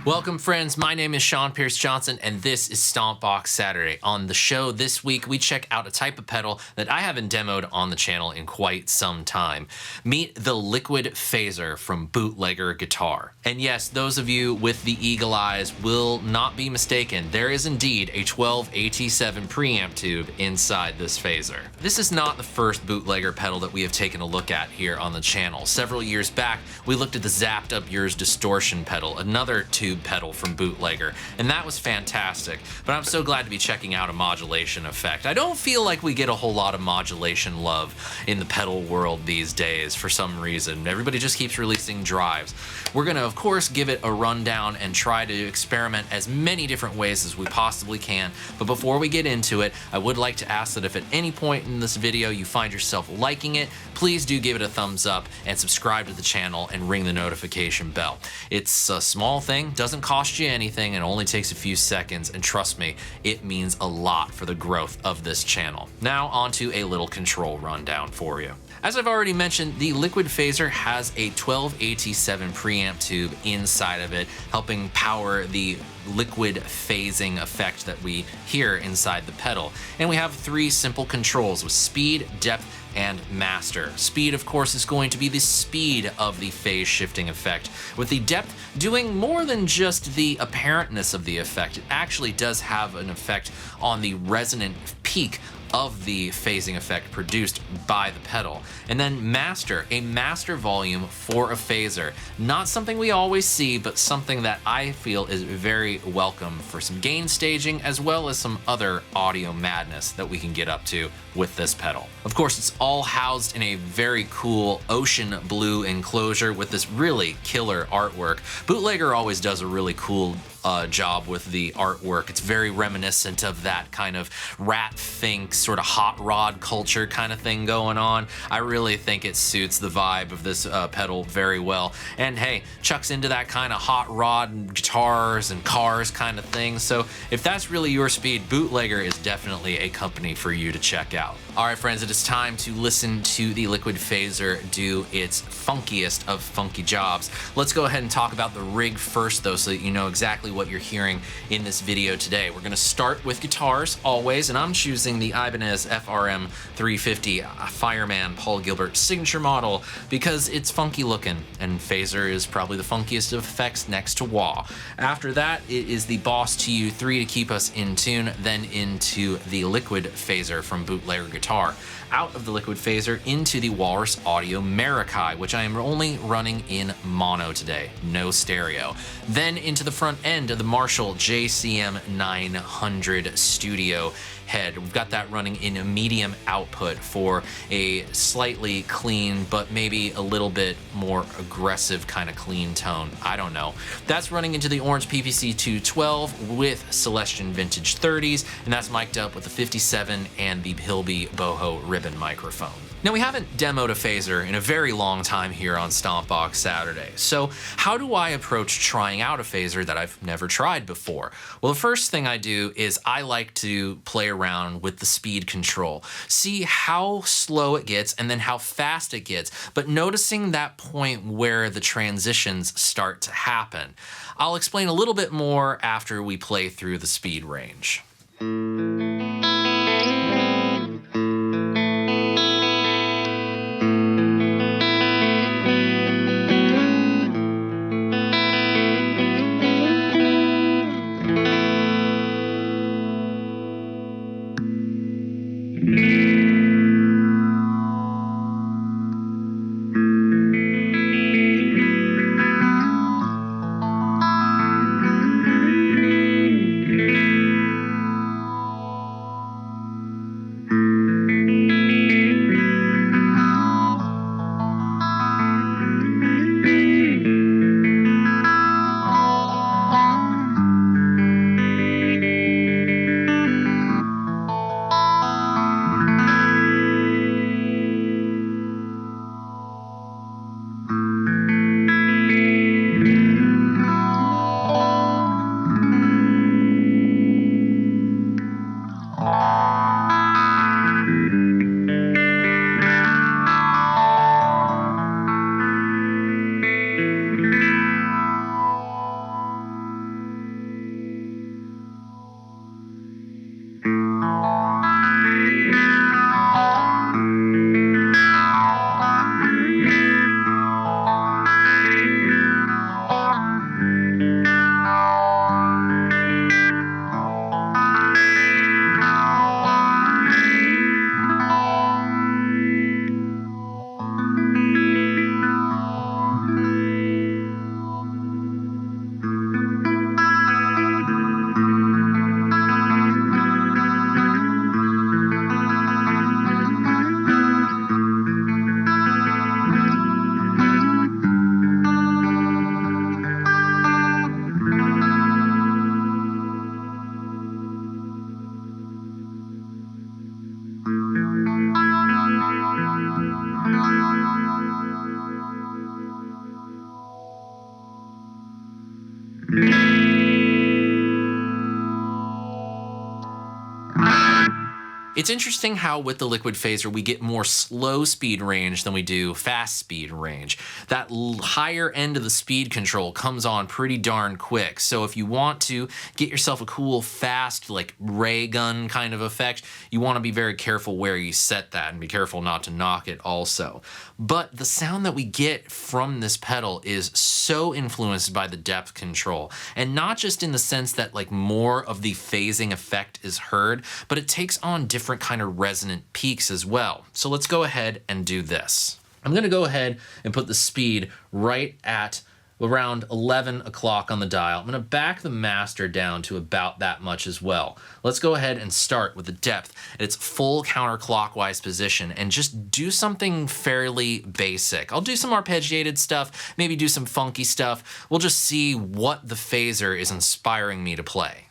Welcome, friends. My name is Sean Pierce Johnson, and this is Stompbox Saturday. On the show this week, we check out a type of pedal that I haven't demoed on the channel in quite some time. Meet the Lquid Phaser from Bootlegger Guitar. And yes, those of you with the eagle eyes will not be mistaken. There is indeed a 12 AT7 preamp tube inside this phaser. This is not the first Bootlegger pedal that we have taken a look at here on the channel. Several years back, we looked at the Zapped Up Yours distortion pedal, another tube pedal from Bootlegger, and that was fantastic. But I'm so glad to be checking out a modulation effect. I don't feel like we get a whole lot of modulation love in the pedal world these days for some reason. Everybody just keeps releasing drives. We're gonna, of course, give it a rundown and try to experiment as many different ways as we possibly can. But before we get into it, I would like to ask that if at any point in this video you find yourself liking it, please do give it a thumbs up and subscribe to the channel and ring the notification bell. It's a small thing, doesn't cost you anything, and only takes a few seconds, and trust me, it means a lot for the growth of this channel. Now onto a little control rundown for you. As I've already mentioned, the Lquid Phaser has a 12 AT7 preamp tube inside of it, helping power the liquid phasing effect that we hear inside the pedal. And we have three simple controls with speed, depth, and master. Speed, of course, is going to be the speed of the phase shifting effect, with the depth doing more than just the apparentness of the effect. It actually does have an effect on the resonant peak of the phasing effect produced by the pedal. And then master, a master volume for a phaser. Not something we always see, but something that I feel is very welcome for some gain staging, as well as some other audio madness that we can get up to with this pedal. Of course, it's all housed in a very cool ocean blue enclosure with this really killer artwork. Bootlegger always does a really cool job with the artwork. It's very reminiscent of that kind of rat fink, sort of hot rod culture kind of thing going on. I really think it suits the vibe of this pedal very well. And hey, chucks into that kind of hot rod and guitars and cars kind of thing. So if that's really your speed, Bootlegger is definitely a company for you to check out. All right, friends, it is time to listen to the Lquid Phaser do its funkiest of funky jobs. Let's go ahead and talk about the rig first, though, so that you know exactly what you're hearing in this video today. We're gonna start with guitars, always, and I'm choosing the Ibanez FRM 350 Fireman Paul Gilbert signature model because it's funky looking, and phaser is probably the funkiest of effects next to wah. After that, it is the Boss TU3 to keep us in tune, then into the Lquid Phaser from Bootlegger Guitar. Out of the Lquid Phaser into the Walrus Audio Maracai, which I am only running in mono today, no stereo. Then into the front end of the Marshall JCM 900 Studio head. We've got that running in a medium output for a slightly clean, but maybe a little bit more aggressive kind of clean tone. I don't know. That's running into the Orange PPC 212 with Celestion Vintage 30s, and that's mic'd up with the 57 and the Hilby Boho ribbon microphone. Now, we haven't demoed a phaser in a very long time here on Stompbox Saturday, so how do I approach trying out a phaser that I've never tried before? Well, the first thing I do is I like to play around with the speed control, see how slow it gets and then how fast it gets, but noticing that point where the transitions start to happen. I'll explain a little bit more after we play through the speed range. It's interesting how with the Lquid Phaser we get more slow speed range than we do fast speed range. That higher end of the speed control comes on pretty darn quick. So if you want to get yourself a cool fast like ray gun kind of effect, you want to be very careful where you set that and be careful not to knock it also. But the sound that we get from this pedal is so influenced by the depth control, and not just in the sense that like more of the phasing effect is heard, but it takes on different kind of resonant peaks as well. So let's go ahead and do this. I'm going to go ahead and put the speed right at around 11 o'clock on the dial. I'm going to back the master down to about that much as well. Let's go ahead and start with the depth at its full counterclockwise position and just do something fairly basic. I'll do some arpeggiated stuff, maybe do some funky stuff. We'll just see what the phaser is inspiring me to play.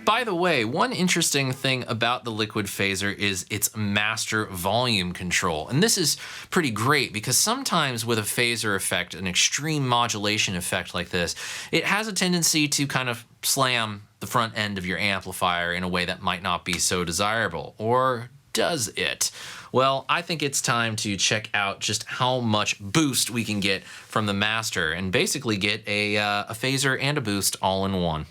By the way, one interesting thing about the Lquid Phaser is its master volume control. And this is pretty great because sometimes with a phaser effect, an extreme modulation effect like this, it has a tendency to kind of slam the front end of your amplifier in a way that might not be so desirable. Or does it? Well, I think it's time to check out just how much boost we can get from the master and basically get a phaser and a boost all in one.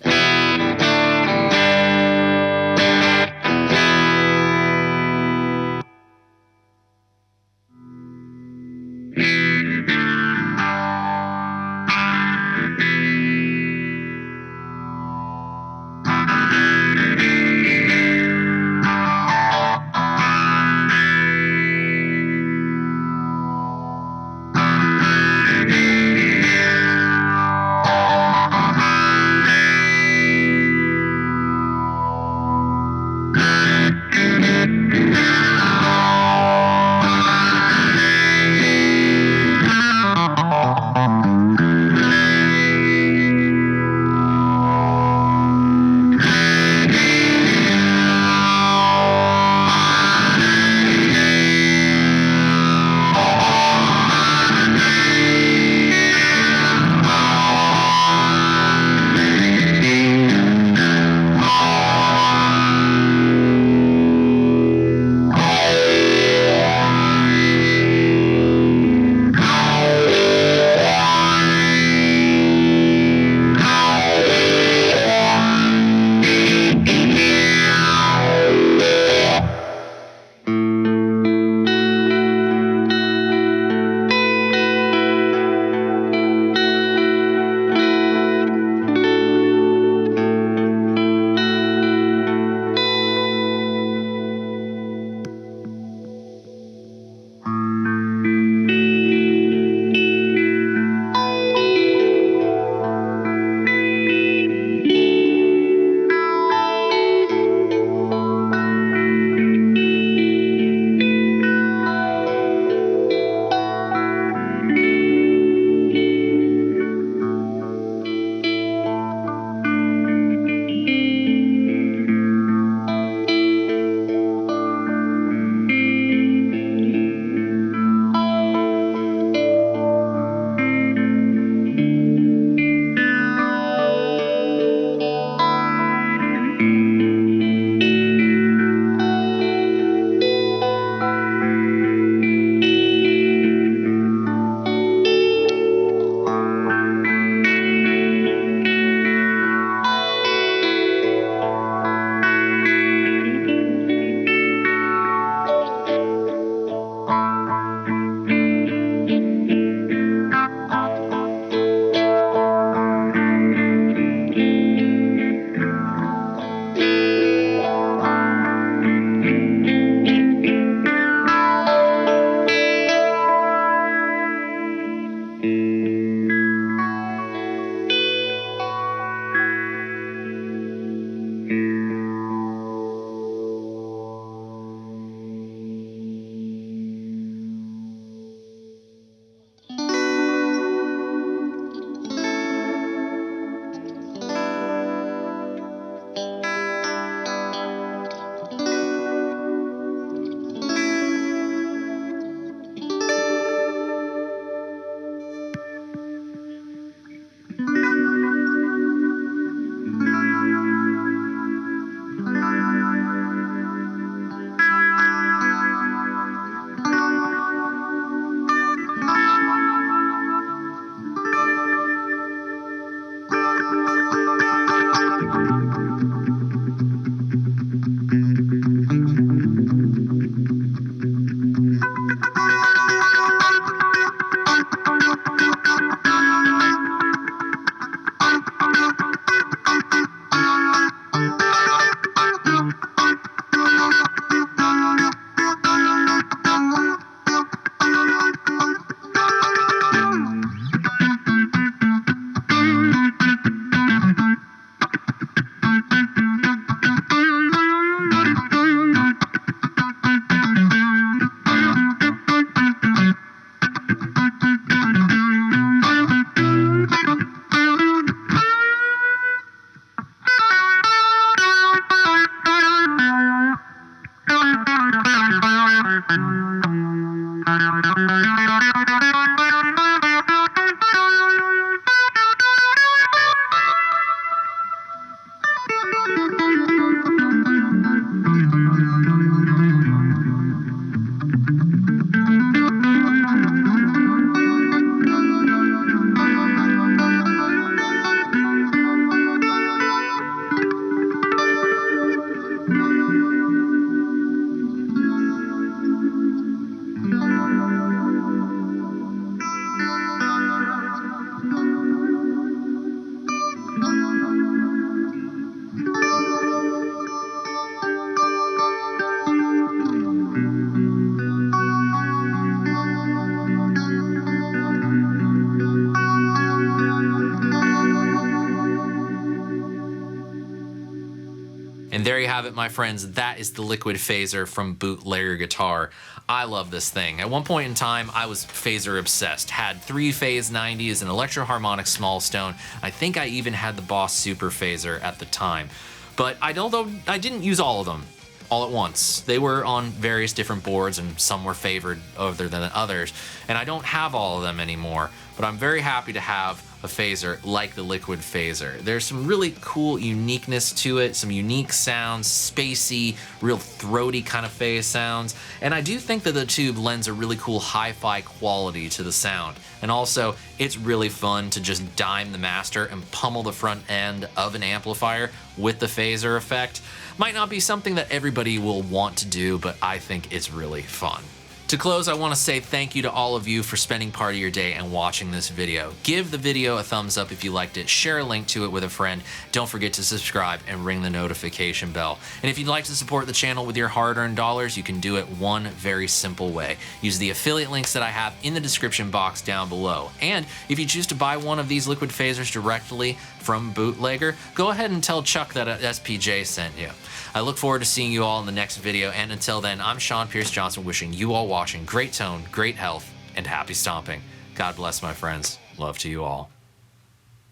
And there you have it, my friends. That is the Lquid Phaser from Bootlegger Guitar. I love this thing. At one point in time, I was phaser obsessed. Had 3-phase 90s, an electro-harmonic small stone. I think I even had the Boss Super Phaser at the time. But I didn't use all of them all at once. They were on various different boards, and some were favored other than others. And I don't have all of them anymore, but I'm very happy to have a phaser like the Lquid Phaser. There's some really cool uniqueness to it, some unique sounds, spacey, real throaty kind of phase sounds, and I do think that the tube lends a really cool hi-fi quality to the sound. And also, it's really fun to just dime the master and pummel the front end of an amplifier with the phaser effect. Might not be something that everybody will want to do, but I think it's really fun. To close, I want to say thank you to all of you for spending part of your day and watching this video. Give the video a thumbs up if you liked it, share a link to it with a friend, don't forget to subscribe and ring the notification bell. And if you'd like to support the channel with your hard-earned dollars, you can do it one very simple way. Use the affiliate links that I have in the description box down below. And if you choose to buy one of these Lquid Phasers directly from Bootlegger, go ahead and tell Chuck that SPJ sent you. I look forward to seeing you all in the next video, and until then, I'm Sean Pierce Johnson wishing you all watching great tone, great health, and happy stomping. God bless, my friends. Love to you all.